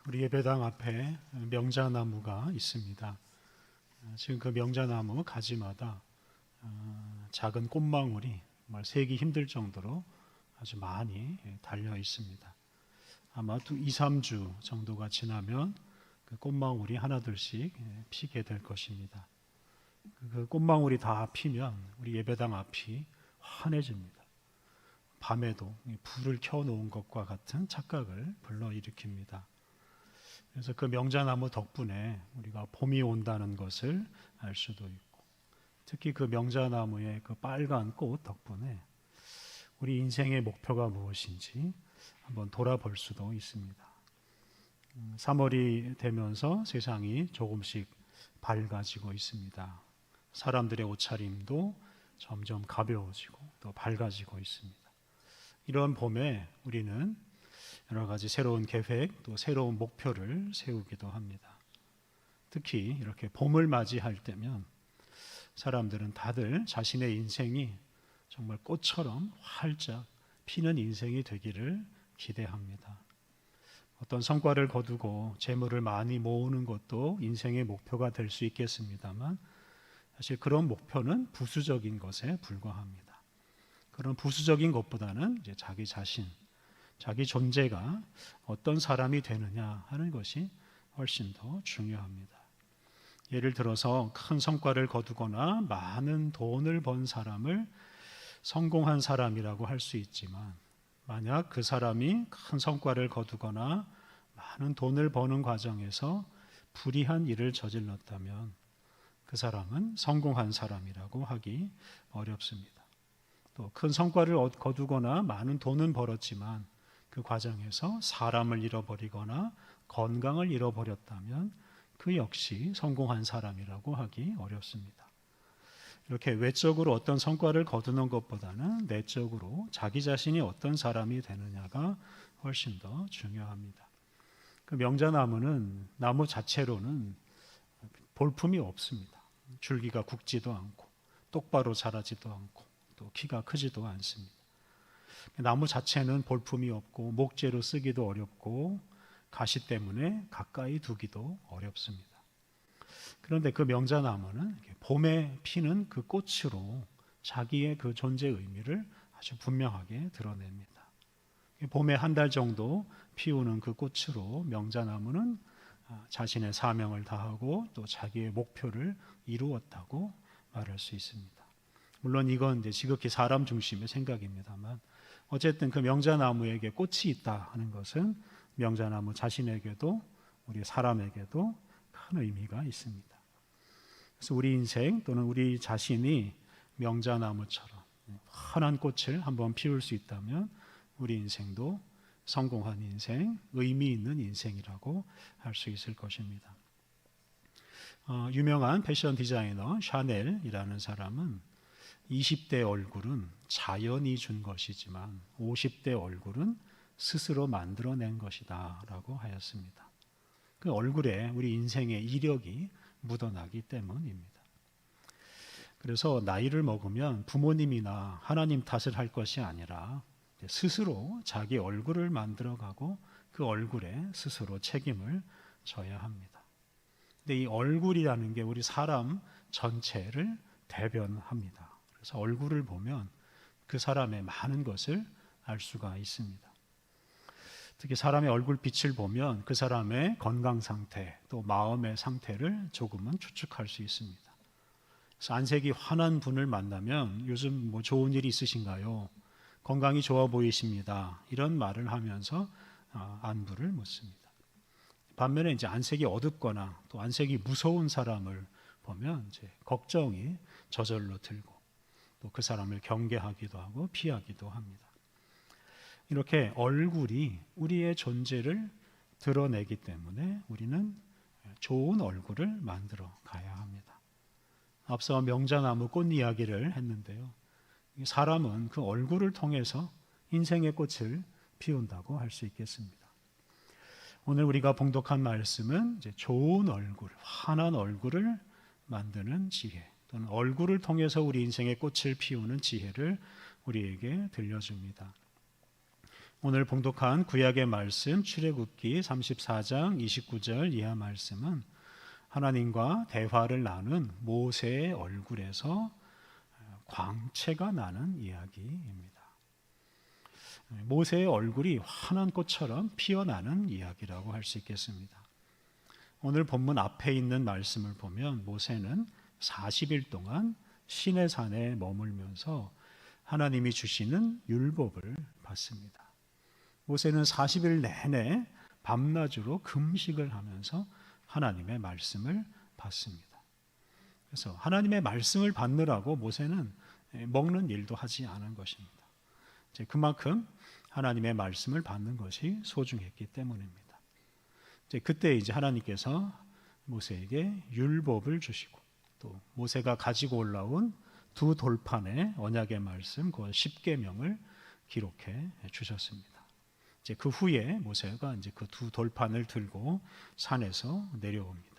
우리 예배당 앞에 명자나무가 있습니다. 지금 그 명자나무 가지마다 작은 꽃망울이 정말 세기 힘들 정도로 아주 많이 달려 있습니다. 아마 2, 3주 정도가 지나면 그 꽃망울이 하나둘씩 피게 될 것입니다. 그 꽃망울이 다 피면 우리 예배당 앞이 환해집니다. 밤에도 불을 켜놓은 것과 같은 착각을 불러일으킵니다. 그래서 그 명자나무 덕분에 우리가 봄이 온다는 것을 알 수도 있고, 특히 그 명자나무의 그 빨간 꽃 덕분에 우리 인생의 목표가 무엇인지 한번 돌아볼 수도 있습니다. 3월이 되면서 세상이 조금씩 밝아지고 있습니다. 사람들의 옷차림도 점점 가벼워지고 또 밝아지고 있습니다. 이런 봄에 우리는 여러 가지 새로운 계획, 또 새로운 목표를 세우기도 합니다. 특히 이렇게 봄을 맞이할 때면 사람들은 다들 자신의 인생이 정말 꽃처럼 활짝 피는 인생이 되기를 기대합니다. 어떤 성과를 거두고 재물을 많이 모으는 것도 인생의 목표가 될 수 있겠습니다만, 사실 그런 목표는 부수적인 것에 불과합니다. 그런 부수적인 것보다는 이제 자기 자신, 자기 존재가 어떤 사람이 되느냐 하는 것이 훨씬 더 중요합니다. 예를 들어서 큰 성과를 거두거나 많은 돈을 번 사람을 성공한 사람이라고 할 수 있지만, 만약 그 사람이 큰 성과를 거두거나 많은 돈을 버는 과정에서 불의한 일을 저질렀다면 그 사람은 성공한 사람이라고 하기 어렵습니다. 또 큰 성과를 거두거나 많은 돈은 벌었지만 그 과정에서 사람을 잃어버리거나 건강을 잃어버렸다면 그 역시 성공한 사람이라고 하기 어렵습니다. 이렇게 외적으로 어떤 성과를 거두는 것보다는 내적으로 자기 자신이 어떤 사람이 되느냐가 훨씬 더 중요합니다. 그 명자나무는 나무 자체로는 볼품이 없습니다. 줄기가 굵지도 않고 똑바로 자라지도 않고 또 키가 크지도 않습니다. 나무 자체는 볼품이 없고 목재로 쓰기도 어렵고 가시 때문에 가까이 두기도 어렵습니다. 그런데 그 명자나무는 봄에 피는 그 꽃으로 자기의 그 존재 의미를 아주 분명하게 드러냅니다. 봄에 한 달 정도 피우는 그 꽃으로 명자나무는 자신의 사명을 다하고 또 자기의 목표를 이루었다고 말할 수 있습니다. 물론 이건 이제 지극히 사람 중심의 생각입니다만, 어쨌든 그 명자나무에게 꽃이 있다 하는 것은 명자나무 자신에게도 우리 사람에게도 큰 의미가 있습니다. 그래서 우리 인생 또는 우리 자신이 명자나무처럼 환한 꽃을 한번 피울 수 있다면 우리 인생도 성공한 인생, 의미 있는 인생이라고 할 수 있을 것입니다. 유명한 패션 디자이너 샤넬이라는 사람은 20대 얼굴은 자연이 준 것이지만 50대 얼굴은 스스로 만들어낸 것이다 라고 하였습니다. 그 얼굴에 우리 인생의 이력이 묻어나기 때문입니다. 그래서 나이를 먹으면 부모님이나 하나님 탓을 할 것이 아니라 스스로 자기 얼굴을 만들어가고 그 얼굴에 스스로 책임을 져야 합니다. 근데 이 얼굴이라는 게 우리 사람 전체를 대변합니다. 그래서 얼굴을 보면 그 사람의 많은 것을 알 수가 있습니다. 특히 사람의 얼굴빛을 보면 그 사람의 건강 상태 또 마음의 상태를 조금은 추측할 수 있습니다. 그래서 안색이 환한 분을 만나면 요즘 뭐 좋은 일이 있으신가요? 건강이 좋아 보이십니다. 이런 말을 하면서 안부를 묻습니다. 반면에 이제 안색이 어둡거나 또 안색이 무서운 사람을 보면 이제 걱정이 저절로 들고 또 그 사람을 경계하기도 하고 피하기도 합니다. 이렇게 얼굴이 우리의 존재를 드러내기 때문에 우리는 좋은 얼굴을 만들어 가야 합니다. 앞서 명자나무 꽃 이야기를 했는데요. 사람은 그 얼굴을 통해서 인생의 꽃을 피운다고 할 수 있겠습니다. 오늘 우리가 봉독한 말씀은 이제 좋은 얼굴, 환한 얼굴을 만드는 지혜 또는 얼굴을 통해서 우리 인생의 꽃을 피우는 지혜를 우리에게 들려줍니다. 오늘 봉독한 구약의 말씀 출애굽기 34장 29절 이하 말씀은 하나님과 대화를 나눈 모세의 얼굴에서 광채가 나는 이야기입니다. 모세의 얼굴이 환한 꽃처럼 피어나는 이야기라고 할 수 있겠습니다. 오늘 본문 앞에 있는 말씀을 보면 모세는 40일 동안 시내산에 머물면서 하나님이 주시는 율법을 받습니다. 모세는 40일 내내 밤낮으로 금식을 하면서 하나님의 말씀을 받습니다. 그래서 하나님의 말씀을 받느라고 모세는 먹는 일도 하지 않은 것입니다. 그만큼 하나님의 말씀을 받는 것이 소중했기 때문입니다. 그때 이제 하나님께서 모세에게 율법을 주시고 또 모세가 가지고 올라온 두 돌판의 언약의 말씀, 그 10계명을 기록해 주셨습니다. 그 후에 모세가 이제 그 두 돌판을 들고 산에서 내려옵니다.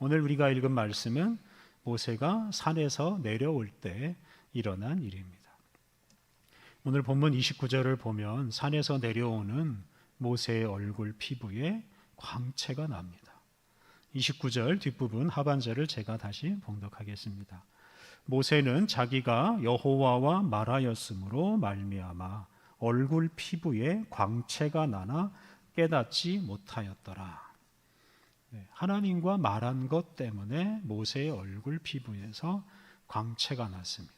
오늘 우리가 읽은 말씀은 모세가 산에서 내려올 때 일어난 일입니다. 오늘 본문 29절을 보면 산에서 내려오는 모세의 얼굴 피부에 광채가 납니다. 29절 뒷부분 하반절을 제가 다시 봉독하겠습니다. 모세는 자기가 여호와와 말하였으므로 말미암아 얼굴 피부에 광채가 나나 깨닫지 못하였더라. 하나님과 말한 것 때문에 모세의 얼굴 피부에서 광채가 났습니다.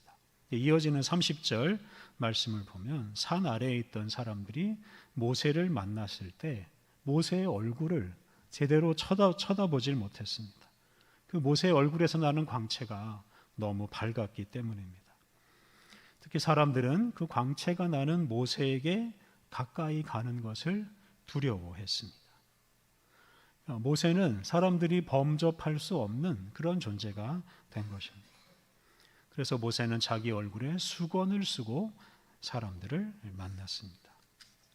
이어지는 30절 말씀을 보면 산 아래에 있던 사람들이 모세를 만났을 때 모세의 얼굴을 제대로 쳐다보질 못했습니다. 그 모세의 얼굴에서 나는 광채가 너무 밝았기 때문입니다. 특히 사람들은 그 광채가 나는 모세에게 가까이 가는 것을 두려워했습니다. 모세는 사람들이 범접할 수 없는 그런 존재가 된 것입니다. 그래서 모세는 자기 얼굴에 수건을 쓰고 사람들을 만났습니다.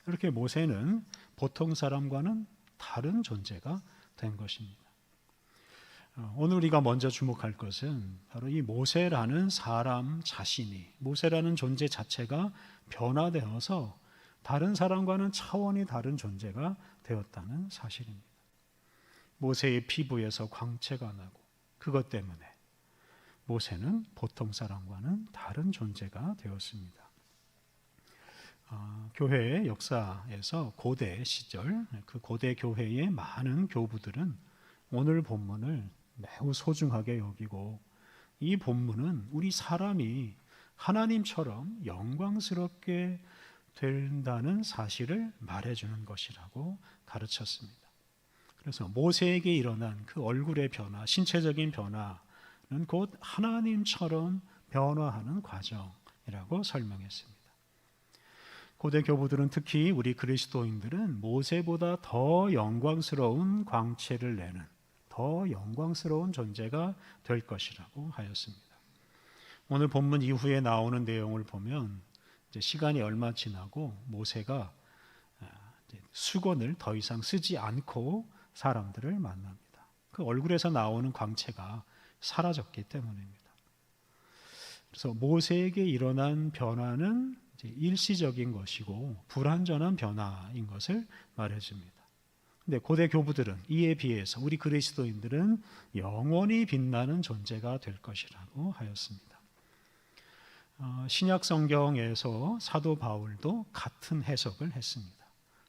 그렇게 모세는 보통 사람과는 다른 존재가 된 것입니다. 오늘 우리가 먼저 주목할 것은 바로 이 모세라는 사람 자신이, 모세라는 존재 자체가 변화되어서 다른 사람과는 차원이 다른 존재가 되었다는 사실입니다. 모세의 피부에서 광채가 나고 그것 때문에 모세는 보통 사람과는 다른 존재가 되었습니다. 교회의 역사에서 고대 시절 그 고대 교회의 많은 교부들은 오늘 본문을 매우 소중하게 여기고 이 본문은 우리 사람이 하나님처럼 영광스럽게 된다는 사실을 말해주는 것이라고 가르쳤습니다. 그래서 모세에게 일어난 그 얼굴의 변화, 신체적인 변화는 곧 하나님처럼 변화하는 과정이라고 설명했습니다. 고대 교부들은 특히 우리 그리스도인들은 모세보다 더 영광스러운 광채를 내는 더 영광스러운 존재가 될 것이라고 하였습니다. 오늘 본문 이후에 나오는 내용을 보면 이제 시간이 얼마 지나고 모세가 수건을 더 이상 쓰지 않고 사람들을 만납니다. 그 얼굴에서 나오는 광채가 사라졌기 때문입니다. 그래서 모세에게 일어난 변화는 이제 일시적인 것이고 불완전한 변화인 것을 말해줍니다. 근데 고대 교부들은 이에 비해서 우리 그리스도인들은 영원히 빛나는 존재가 될 것이라고 하였습니다. 신약 성경에서 사도 바울도 같은 해석을 했습니다.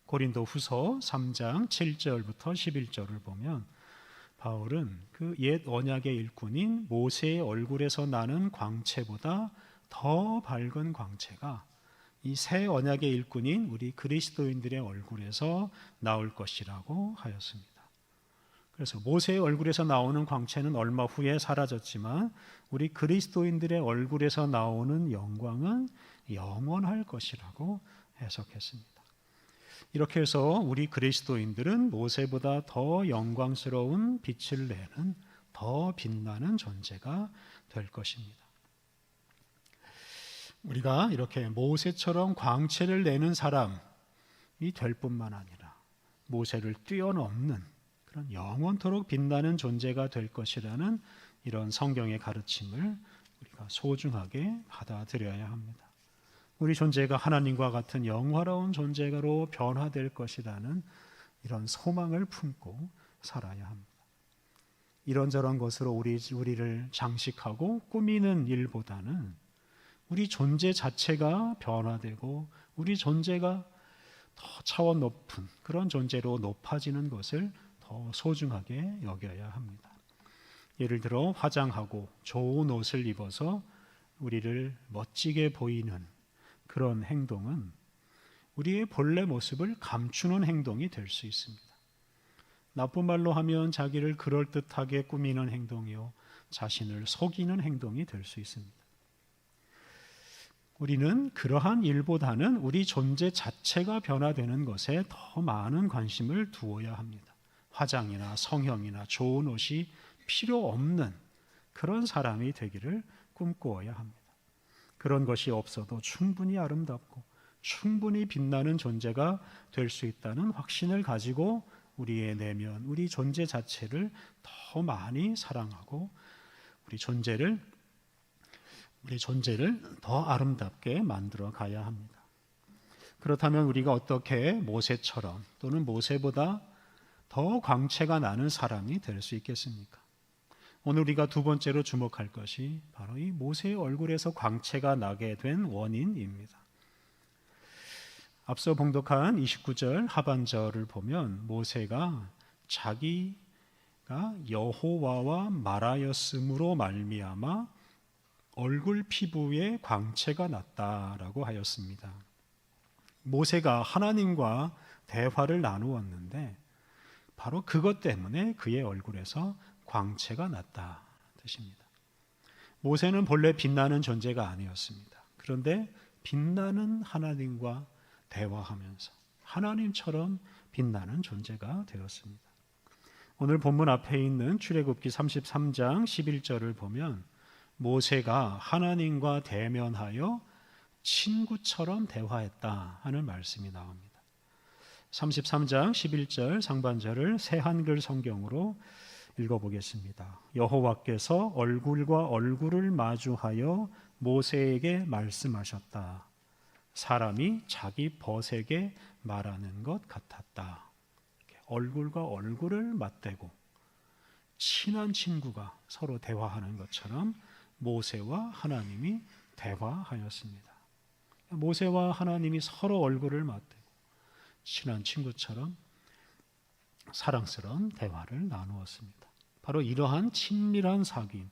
고린도 후서 3장 7절부터 11절을 보면 바울은 그 옛 언약의 일꾼인 모세의 얼굴에서 나는 광채보다 더 밝은 광채가 이 새 언약의 일꾼인 우리 그리스도인들의 얼굴에서 나올 것이라고 하였습니다. 그래서 모세의 얼굴에서 나오는 광채는 얼마 후에 사라졌지만 우리 그리스도인들의 얼굴에서 나오는 영광은 영원할 것이라고 해석했습니다. 이렇게 해서 우리 그리스도인들은 모세보다 더 영광스러운 빛을 내는 더 빛나는 존재가 될 것입니다. 우리가 이렇게 모세처럼 광채를 내는 사람이 될 뿐만 아니라 모세를 뛰어넘는 그런 영원토록 빛나는 존재가 될 것이라는 이런 성경의 가르침을 우리가 소중하게 받아들여야 합니다. 우리 존재가 하나님과 같은 영화로운 존재로 변화될 것이라는 이런 소망을 품고 살아야 합니다. 이런저런 것으로 우리를 장식하고 꾸미는 일보다는 우리 존재 자체가 변화되고 우리 존재가 더 차원 높은 그런 존재로 높아지는 것을 더 소중하게 여겨야 합니다. 예를 들어 화장하고 좋은 옷을 입어서 우리를 멋지게 보이는 그런 행동은 우리의 본래 모습을 감추는 행동이 될 수 있습니다. 나쁜 말로 하면 자기를 그럴듯하게 꾸미는 행동이요, 자신을 속이는 행동이 될 수 있습니다. 우리는 그러한 일보다는 우리 존재 자체가 변화되는 것에 더 많은 관심을 두어야 합니다. 화장이나 성형이나 좋은 옷이 필요 없는 그런 사람이 되기를 꿈꾸어야 합니다. 그런 것이 없어도 충분히 아름답고 충분히 빛나는 존재가 될 수 있다는 확신을 가지고 우리의 내면, 우리 존재 자체를 더 많이 사랑하고 우리 존재를 더 아름답게 만들어 가야 합니다. 그렇다면 우리가 어떻게 모세처럼 또는 모세보다 더 광채가 나는 사람이 될 수 있겠습니까? 오늘 우리가 두 번째로 주목할 것이 바로 이 모세의 얼굴에서 광채가 나게 된 원인입니다. 앞서 봉독한 29절 하반절을 보면 모세가 자기가 여호와와 말하였으므로 말미암아 얼굴 피부에 광채가 났다라고 하였습니다. 모세가 하나님과 대화를 나누었는데 바로 그것 때문에 그의 얼굴에서 광채가 났다 뜻입니다. 모세는 본래 빛나는 존재가 아니었습니다. 그런데 빛나는 하나님과 대화하면서 하나님처럼 빛나는 존재가 되었습니다. 오늘 본문 앞에 있는 출애굽기 33장 11절을 보면 모세가 하나님과 대면하여 친구처럼 대화했다 하는 말씀이 나옵니다. 33장 11절 상반절을 새 한글 성경으로 읽어보겠습니다. 여호와께서 얼굴과 얼굴을 마주하여 모세에게 말씀하셨다. 사람이 자기 벗에게 말하는 것 같았다. 얼굴과 얼굴을 맞대고 친한 친구가 서로 대화하는 것처럼 모세와 하나님이 대화하였습니다. 모세와 하나님이 서로 얼굴을 맞대고 친한 친구처럼 사랑스러운 대화를 나누었습니다. 바로 이러한 친밀한 사귐,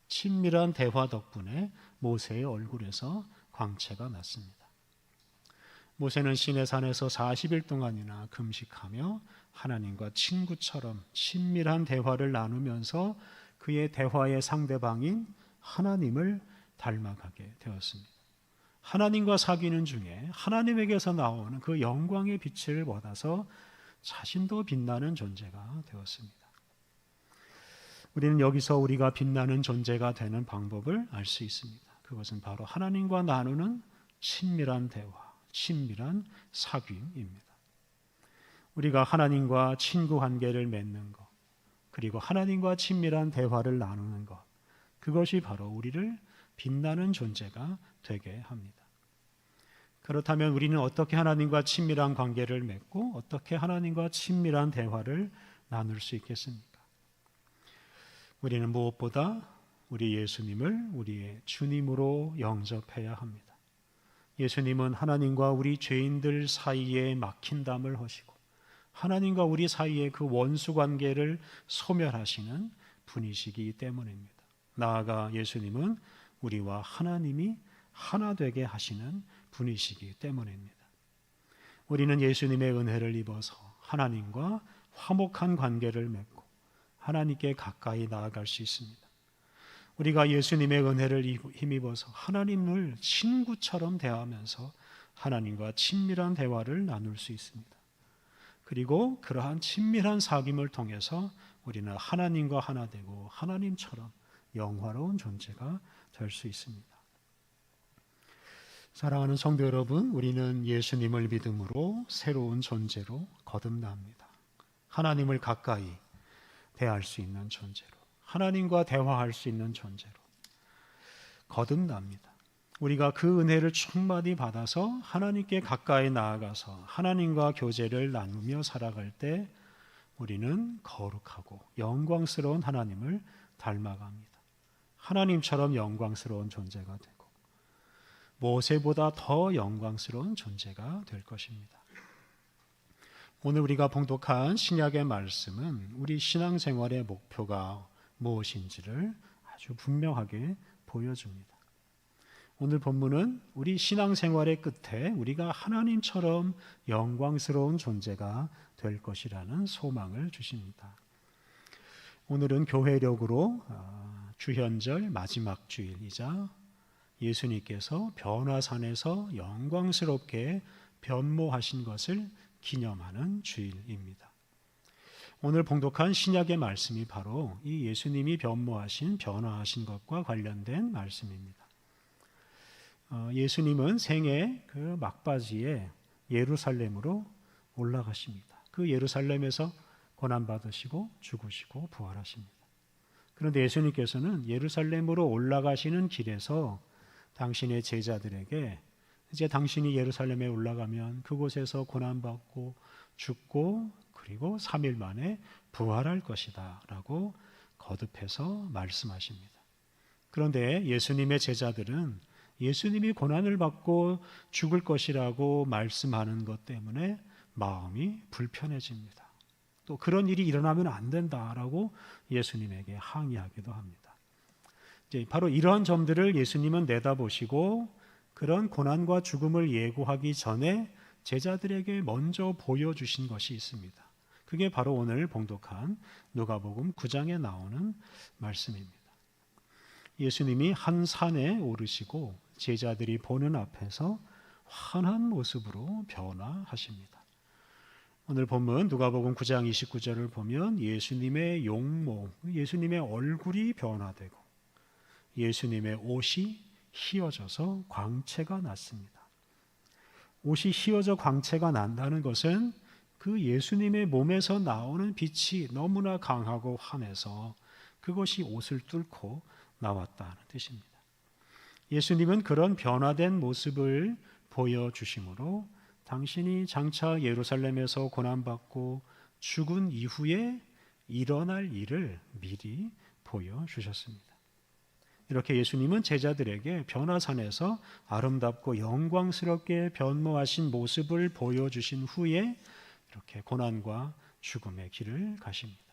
친밀한 대화 덕분에 모세의 얼굴에서 광채가 났습니다. 모세는 시내산에서 40일 동안이나 금식하며 하나님과 친구처럼 친밀한 대화를 나누면서 그의 대화의 상대방인 하나님을 닮아가게 되었습니다. 하나님과 사귀는 중에 하나님에게서 나오는 그 영광의 빛을 받아서 자신도 빛나는 존재가 되었습니다. 우리는 여기서 우리가 빛나는 존재가 되는 방법을 알 수 있습니다. 그것은 바로 하나님과 나누는 친밀한 대화, 친밀한 사귐입니다. 우리가 하나님과 친구 관계를 맺는 것, 그리고 하나님과 친밀한 대화를 나누는 것, 그것이 바로 우리를 빛나는 존재가 되게 합니다. 그렇다면 우리는 어떻게 하나님과 친밀한 관계를 맺고 어떻게 하나님과 친밀한 대화를 나눌 수 있겠습니까? 우리는 무엇보다 우리 예수님을 우리의 주님으로 영접해야 합니다. 예수님은 하나님과 우리 죄인들 사이에 막힌 담을 허시고 하나님과 우리 사이의 그 원수 관계를 소멸하시는 분이시기 때문입니다. 나아가 예수님은 우리와 하나님이 하나 되게 하시는 분이시기 때문입니다. 우리는 예수님의 은혜를 입어서 하나님과 화목한 관계를 맺고 하나님께 가까이 나아갈 수 있습니다. 우리가 예수님의 은혜를 힘입어서 하나님을 친구처럼 대하면서 하나님과 친밀한 대화를 나눌 수 있습니다. 그리고 그러한 친밀한 사귐을 통해서 우리는 하나님과 하나 되고 하나님처럼 영화로운 존재가 될 수 있습니다. 사랑하는 성도 여러분, 우리는 예수님을 믿음으로 새로운 존재로 거듭납니다. 하나님을 가까이 대할 수 있는 존재로, 하나님과 대화할 수 있는 존재로 거듭납니다. 우리가 그 은혜를 충만히 받아서 하나님께 가까이 나아가서 하나님과 교제를 나누며 살아갈 때 우리는 거룩하고 영광스러운 하나님을 닮아갑니다. 하나님처럼 영광스러운 존재가 되고 모세보다 더 영광스러운 존재가 될 것입니다. 오늘 우리가 봉독한 신약의 말씀은 우리 신앙생활의 목표가 무엇인지를 아주 분명하게 보여줍니다. 오늘 본문은 우리 신앙생활의 끝에 우리가 하나님처럼 영광스러운 존재가 될 것이라는 소망을 주십니다. 오늘은 교회력으로 주현절 마지막 주일이자 예수님께서 변화산에서 영광스럽게 변모하신 것을 기념하는 주일입니다. 오늘 봉독한 신약의 말씀이 바로 이 예수님이 변모하신 변화하신 것과 관련된 말씀입니다. 예수님은 생애 그 막바지에 예루살렘으로 올라가십니다. 그 예루살렘에서 고난받으시고 죽으시고 부활하십니다. 그런데 예수님께서는 예루살렘으로 올라가시는 길에서 당신의 제자들에게 이제 당신이 예루살렘에 올라가면 그곳에서 고난받고 죽고 그리고 3일 만에 부활할 것이다 라고 거듭해서 말씀하십니다. 그런데 예수님의 제자들은 예수님이 고난을 받고 죽을 것이라고 말씀하는 것 때문에 마음이 불편해집니다. 또 그런 일이 일어나면 안 된다라고 예수님에게 항의하기도 합니다. 이제 바로 이러한 점들을 예수님은 내다보시고 그런 고난과 죽음을 예고하기 전에 제자들에게 먼저 보여주신 것이 있습니다. 그게 바로 오늘 봉독한 누가복음 9장에 나오는 말씀입니다. 예수님이 한 산에 오르시고 제자들이 보는 앞에서 환한 모습으로 변화하십니다. 오늘 본문 누가복음 9장 29절을 보면 예수님의 용모, 예수님의 얼굴이 변화되고 예수님의 옷이 휘어져서 광채가 났습니다. 옷이 휘어져 광채가 난다는 것은 그 예수님의 몸에서 나오는 빛이 너무나 강하고 환해서 그것이 옷을 뚫고 나왔다는 뜻입니다. 예수님은 그런 변화된 모습을 보여주심으로 당신이 장차 예루살렘에서 고난받고 죽은 이후에 일어날 일을 미리 보여주셨습니다. 이렇게 예수님은 제자들에게 변화산에서 아름답고 영광스럽게 변모하신 모습을 보여주신 후에 이렇게 고난과 죽음의 길을 가십니다.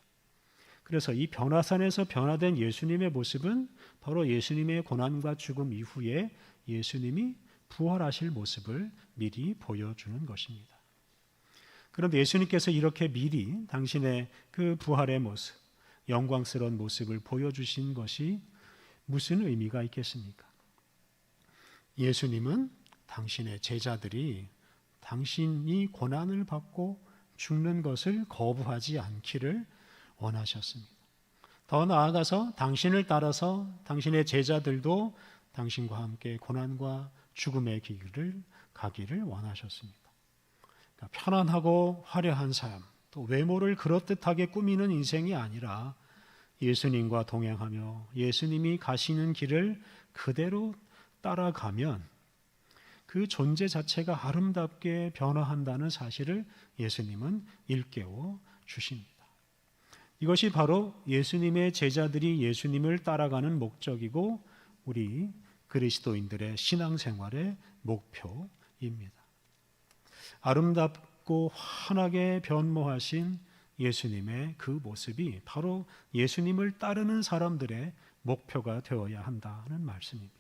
그래서 이 변화산에서 변화된 예수님의 모습은 바로 예수님의 고난과 죽음 이후에 예수님이 부활하실 모습을 미리 보여주는 것입니다. 그런데 예수님께서 이렇게 미리 당신의 그 부활의 모습, 영광스러운 모습을 보여주신 것이 무슨 의미가 있겠습니까? 예수님은 당신의 제자들이 당신이 고난을 받고 죽는 것을 거부하지 않기를 원하셨습니다. 더 나아가서 당신을 따라서 당신의 제자들도 당신과 함께 고난과 죽음의 길을 가기를 원하셨습니다. 그러니까 편안하고 화려한 삶, 또 외모를 그럴듯하게 꾸미는 인생이 아니라 예수님과 동행하며 예수님이 가시는 길을 그대로 따라가면 그 존재 자체가 아름답게 변화한다는 사실을 예수님은 일깨워 주십니다. 이것이 바로 예수님의 제자들이 예수님을 따라가는 목적이고 우리 그리스도인들의 신앙생활의 목표입니다. 아름답고 환하게 변모하신 예수님의 그 모습이 바로 예수님을 따르는 사람들의 목표가 되어야 한다는 말씀입니다.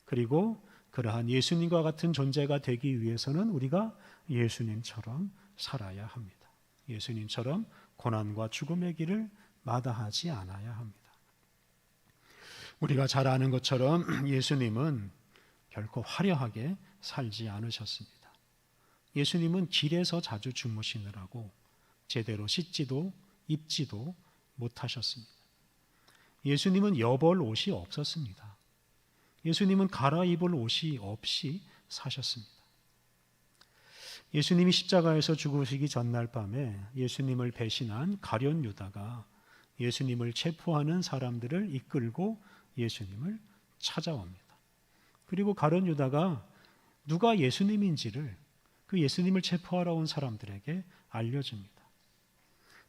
그리고 그러한 예수님과 같은 존재가 되기 위해서는 우리가 예수님처럼 살아야 합니다. 예수님처럼 고난과 죽음의 길을 마다하지 않아야 합니다. 우리가 잘 아는 것처럼 예수님은 결코 화려하게 살지 않으셨습니다. 예수님은 길에서 자주 주무시느라고 제대로 씻지도 입지도 못하셨습니다. 예수님은 여벌 옷이 없었습니다. 예수님은 갈아입을 옷이 없이 사셨습니다. 예수님이 십자가에서 죽으시기 전날 밤에 예수님을 배신한 가룟 유다가 예수님을 체포하는 사람들을 이끌고 예수님을 찾아옵니다. 그리고 가룟 유다가 누가 예수님인지를 그 예수님을 체포하러 온 사람들에게 알려줍니다.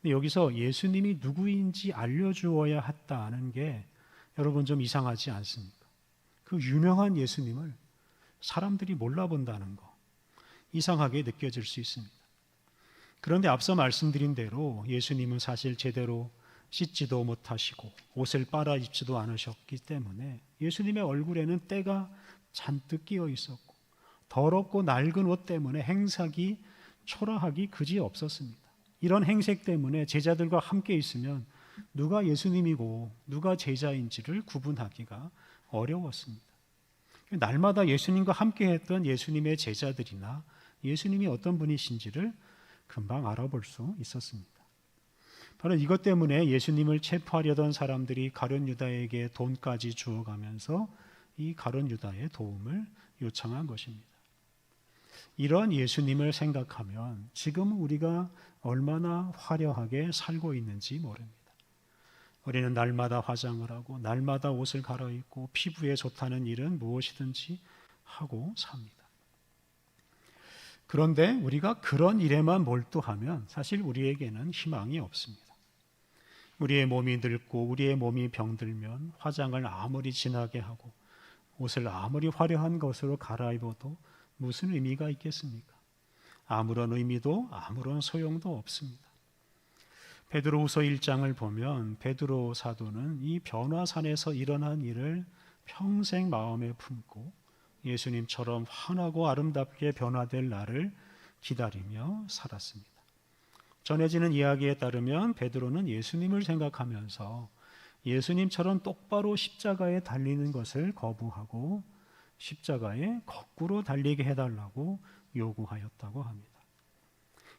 근데 여기서 예수님이 누구인지 알려주어야 했다는 게 여러분 좀 이상하지 않습니까? 그 유명한 예수님을 사람들이 몰라본다는 거 이상하게 느껴질 수 있습니다. 그런데 앞서 말씀드린 대로 예수님은 사실 제대로 씻지도 못하시고 옷을 빨아 입지도 않으셨기 때문에 예수님의 얼굴에는 때가 잔뜩 끼어 있었고 더럽고 낡은 옷 때문에 행색이 초라하기 그지 없었습니다. 이런 행색 때문에 제자들과 함께 있으면 누가 예수님이고 누가 제자인지를 구분하기가 어려웠습니다. 날마다 예수님과 함께 했던 예수님의 제자들이나 예수님이 어떤 분이신지를 금방 알아볼 수 있었습니다. 바로 이것 때문에 예수님을 체포하려던 사람들이 가룟 유다에게 돈까지 주어가면서 이 가룟 유다의 도움을 요청한 것입니다. 이런 예수님을 생각하면 지금 우리가 얼마나 화려하게 살고 있는지 모릅니다. 우리는 날마다 화장을 하고 날마다 옷을 갈아입고 피부에 좋다는 일은 무엇이든지 하고 삽니다. 그런데 우리가 그런 일에만 몰두하면 사실 우리에게는 희망이 없습니다. 우리의 몸이 늙고 우리의 몸이 병들면 화장을 아무리 진하게 하고 옷을 아무리 화려한 것으로 갈아입어도 무슨 의미가 있겠습니까? 아무런 의미도 아무런 소용도 없습니다. 베드로후서 1장을 보면 베드로 사도는 이 변화산에서 일어난 일을 평생 마음에 품고 예수님처럼 환하고 아름답게 변화될 날을 기다리며 살았습니다. 전해지는 이야기에 따르면 베드로는 예수님을 생각하면서 예수님처럼 똑바로 십자가에 달리는 것을 거부하고 십자가에 거꾸로 달리게 해달라고 요구하였다고 합니다.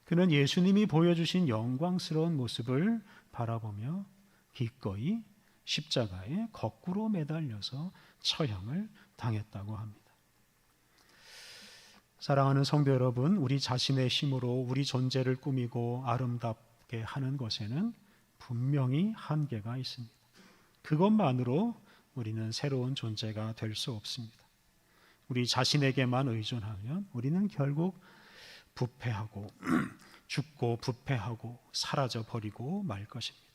그는 예수님이 보여주신 영광스러운 모습을 바라보며 기꺼이 십자가에 거꾸로 매달려서 처형을 당했다고 합니다. 사랑하는 성도 여러분, 우리 자신의 힘으로 우리 존재를 꾸미고 아름답게 하는 것에는 분명히 한계가 있습니다. 그것만으로 우리는 새로운 존재가 될 수 없습니다. 우리 자신에게만 의존하면 우리는 결국 부패하고 죽고 부패하고 사라져 버리고 말 것입니다.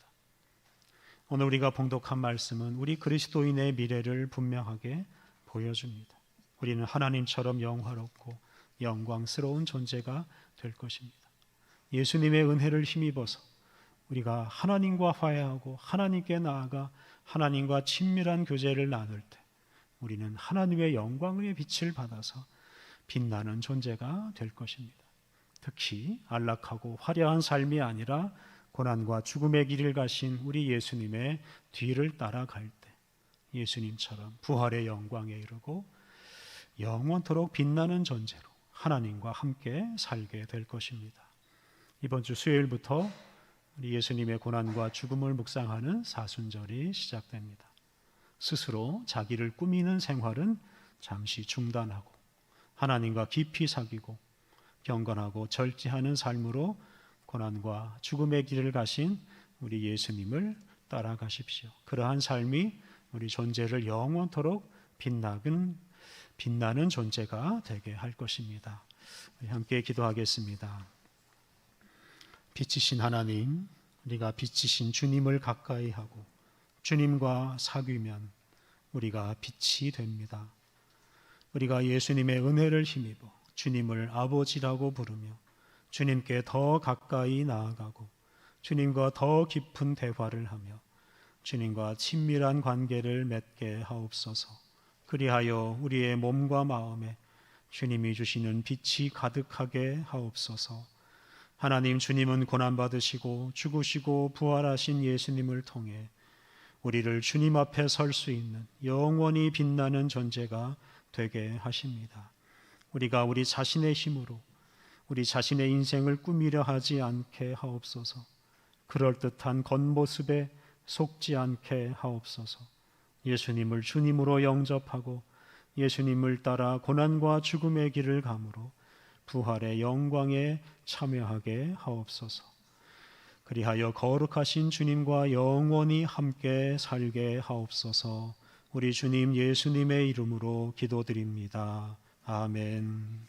오늘 우리가 봉독한 말씀은 우리 그리스도인의 미래를 분명하게 보여줍니다. 우리는 하나님처럼 영화롭고 영광스러운 존재가 될 것입니다. 예수님의 은혜를 힘입어서 우리가 하나님과 화해하고 하나님께 나아가 하나님과 친밀한 교제를 나눌 때 우리는 하나님의 영광의 빛을 받아서 빛나는 존재가 될 것입니다. 특히 안락하고 화려한 삶이 아니라 고난과 죽음의 길을 가신 우리 예수님의 뒤를 따라갈 때 예수님처럼 부활의 영광에 이르고 영원토록 빛나는 존재로 하나님과 함께 살게 될 것입니다. 이번 주 수요일부터 우리 예수님의 고난과 죽음을 묵상하는 사순절이 시작됩니다. 스스로 자기를 꾸미는 생활은 잠시 중단하고 하나님과 깊이 사귀고 경건하고 절제하는 삶으로 고난과 죽음의 길을 가신 우리 예수님을 따라가십시오. 그러한 삶이 우리 존재를 영원토록 빛나는 존재가 되게 할 것입니다. 우리 함께 기도하겠습니다. 빛이신 하나님, 우리가 빛이신 주님을 가까이 하고 주님과 사귀면 우리가 빛이 됩니다. 우리가 예수님의 은혜를 힘입어 주님을 아버지라고 부르며 주님께 더 가까이 나아가고 주님과 더 깊은 대화를 하며 주님과 친밀한 관계를 맺게 하옵소서. 그리하여 우리의 몸과 마음에 주님이 주시는 빛이 가득하게 하옵소서. 하나님, 주님은 고난받으시고 죽으시고 부활하신 예수님을 통해 우리를 주님 앞에 설 수 있는 영원히 빛나는 존재가 되게 하십니다. 우리가 우리 자신의 힘으로 우리 자신의 인생을 꾸미려 하지 않게 하옵소서. 그럴듯한 겉모습에 속지 않게 하옵소서. 예수님을 주님으로 영접하고 예수님을 따라 고난과 죽음의 길을 감으로 부활의 영광에 참여하게 하옵소서. 그리하여 거룩하신 주님과 영원히 함께 살게 하옵소서. 우리 주님 예수님의 이름으로 기도드립니다. 아멘.